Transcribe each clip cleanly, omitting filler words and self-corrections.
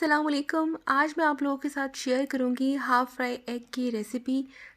अस्सलाम वालेकुम। आज मैं आप लोगों के साथ शेयर करूंगी हाफ़ फ्राई एग की रेसिपी।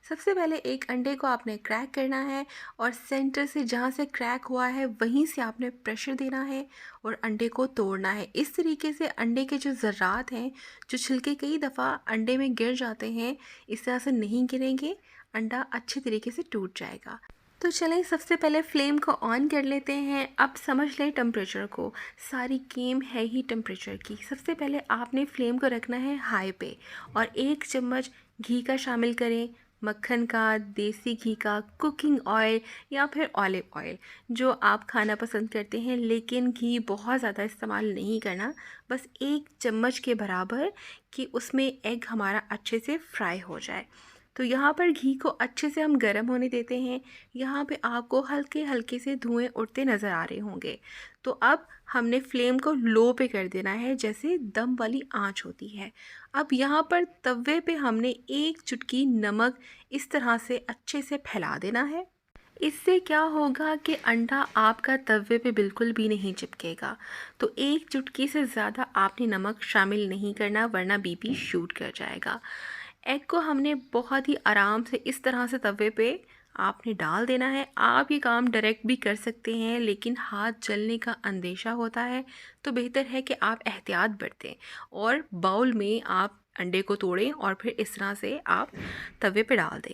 सबसे पहले एक अंडे को आपने क्रैक करना है और सेंटर से जहां से क्रैक हुआ है वहीं से आपने प्रेशर देना है और अंडे को तोड़ना है। इस तरीके से अंडे के जो ज़र्रात हैं, जो छिलके कई दफ़ा अंडे में गिर जाते हैं, इस तरह से नहीं गिरेंगे, अंडा अच्छे तरीके से टूट जाएगा। तो चलें सबसे पहले फ्लेम को ऑन कर लेते हैं। अब समझ लें टेम्परेचर को, सारी गेम है ही टेम्परेचर की। सबसे पहले आपने फ्लेम को रखना है हाई पे और 1 चम्मच घी का शामिल करें, मक्खन का, देसी घी का, कुकिंग ऑयल या फिर ऑलिव ऑयल, जो आप खाना पसंद करते हैं। लेकिन घी बहुत ज़्यादा इस्तेमाल नहीं करना, बस 1 चम्मच के बराबर, कि उसमें एग हमारा अच्छे से फ्राई हो जाए। तो यहाँ पर घी को अच्छे से हम गर्म होने देते हैं। यहाँ पे आपको हल्के हल्के से धुएं उठते नज़र आ रहे होंगे। तो अब हमने फ्लेम को लो पे कर देना है, जैसे दम वाली आंच होती है। अब यहाँ पर तवे पे हमने 1 चुटकी नमक इस तरह से अच्छे से फैला देना है। इससे क्या होगा कि अंडा आपका तवे पे बिल्कुल भी नहीं चिपकेगा। तो 1 चुटकी से ज़्यादा आपने नमक शामिल नहीं करना, वरना बीपी शूट कर जाएगा। एग को हमने बहुत ही आराम से इस तरह से तवे पे आपने डाल देना है। आप ये काम डायरेक्ट भी कर सकते हैं, लेकिन हाथ जलने का अंदेशा होता है, तो बेहतर है कि आप एहतियात बरतें और बाउल में आप अंडे को तोड़ें और फिर इस तरह से आप तवे पे डाल दें।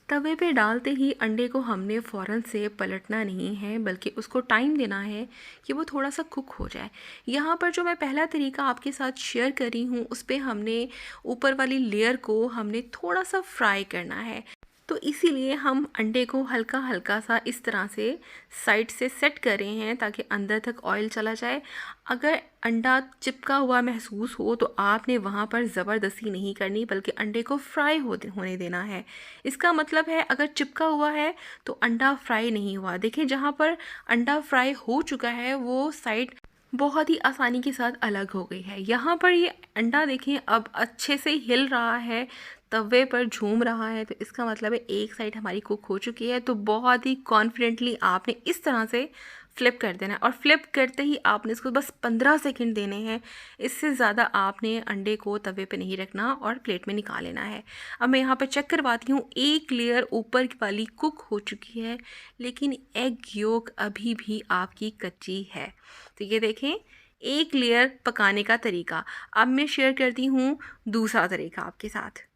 तवे पे डालते ही अंडे को हमने फ़ौरन से पलटना नहीं है, बल्कि उसको टाइम देना है कि वो थोड़ा सा कुक हो जाए। यहाँ पर जो मैं पहला तरीका आपके साथ शेयर कर रही हूँ, उस पे हमने ऊपर वाली लेयर को हमने थोड़ा सा फ्राई करना है। तो इसीलिए हम अंडे को हल्का हल्का सा इस तरह से साइड से सेट कर रहे हैं, ताकि अंदर तक ऑयल चला जाए। अगर अंडा चिपका हुआ महसूस हो तो आपने वहाँ पर ज़बरदस्ती नहीं करनी, बल्कि अंडे को फ्राई होने देना है। इसका मतलब है, अगर चिपका हुआ है तो अंडा फ्राई नहीं हुआ। देखिए, जहाँ पर अंडा फ्राई हो चुका है वो साइड बहुत ही आसानी के साथ अलग हो गई है। यहाँ पर ये अंडा देखें अब अच्छे से हिल रहा है, तवे पर झूम रहा है, तो इसका मतलब है एक साइड हमारी कुक हो चुकी है। तो बहुत ही कॉन्फिडेंटली आपने इस तरह से फ्लिप कर देना है और फ्लिप करते ही आपने इसको बस 15 सेकंड देने हैं। इससे ज़्यादा आपने अंडे को तवे पे नहीं रखना और प्लेट में निकाल लेना है। अब मैं यहाँ पर चेक करवाती हूँ, एक लेयर ऊपर वाली कुक हो चुकी है, लेकिन एग योक अभी भी आपकी कच्ची है। तो ये देखें, एक लेयर पकाने का तरीका। अब मैं शेयर करती हूँ दूसरा तरीका आपके साथ।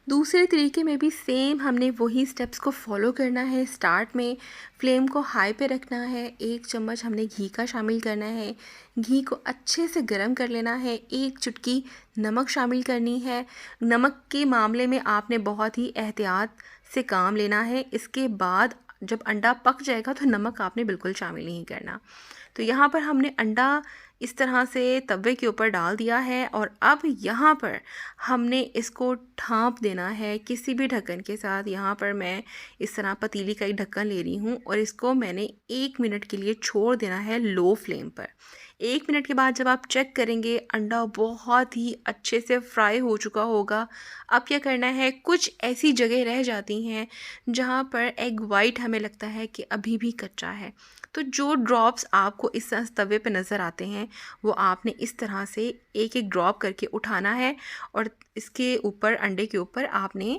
दूसरे तरीके में भी सेम हमने वही स्टेप्स को फॉलो करना है। स्टार्ट में फ्लेम को हाई पे रखना है, 1 चम्मच हमने घी का शामिल करना है, घी को अच्छे से गर्म कर लेना है, 1 चुटकी नमक शामिल करनी है। नमक के मामले में आपने बहुत ही एहतियात से काम लेना है। इसके बाद जब अंडा पक जाएगा तो नमक आपने बिल्कुल शामिल नहीं करना। तो यहाँ पर हमने अंडा इस तरह से तवे के ऊपर डाल दिया है और अब यहाँ पर हमने इसको ढाँप देना है किसी भी ढक्कन के साथ। यहाँ पर मैं इस तरह पतीली का एक ढक्कन ले रही हूँ और इसको मैंने 1 मिनट के लिए छोड़ देना है लो फ्लेम पर। 1 मिनट के बाद जब आप चेक करेंगे, अंडा बहुत ही अच्छे से फ्राई हो चुका होगा। अब क्या करना है, कुछ ऐसी जगह रह जाती हैं जहाँ पर एग वाइट हमें लगता है कि अभी भी कच्चा है। तो जो ड्रॉप्स आपको इस तवे पे नज़र आते हैं, वो आपने इस तरह से एक एक ड्रॉप करके उठाना है और इसके ऊपर, अंडे के ऊपर आपने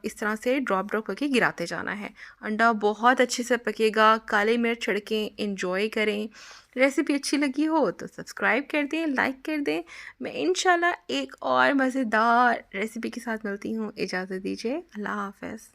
इस तरह से ड्रॉप ड्रॉप करके गिराते जाना है। अंडा बहुत अच्छे से पकेगा। काली मिर्च छिड़कें, एंजॉय करें। रेसिपी अच्छी लगी हो तो सब्सक्राइब कर दें, लाइक कर दें। मैं इंशाल्लाह एक और मज़ेदार रेसिपी के साथ मिलती हूँ। इजाज़त दीजिए, अल्लाह हाफ़िज़।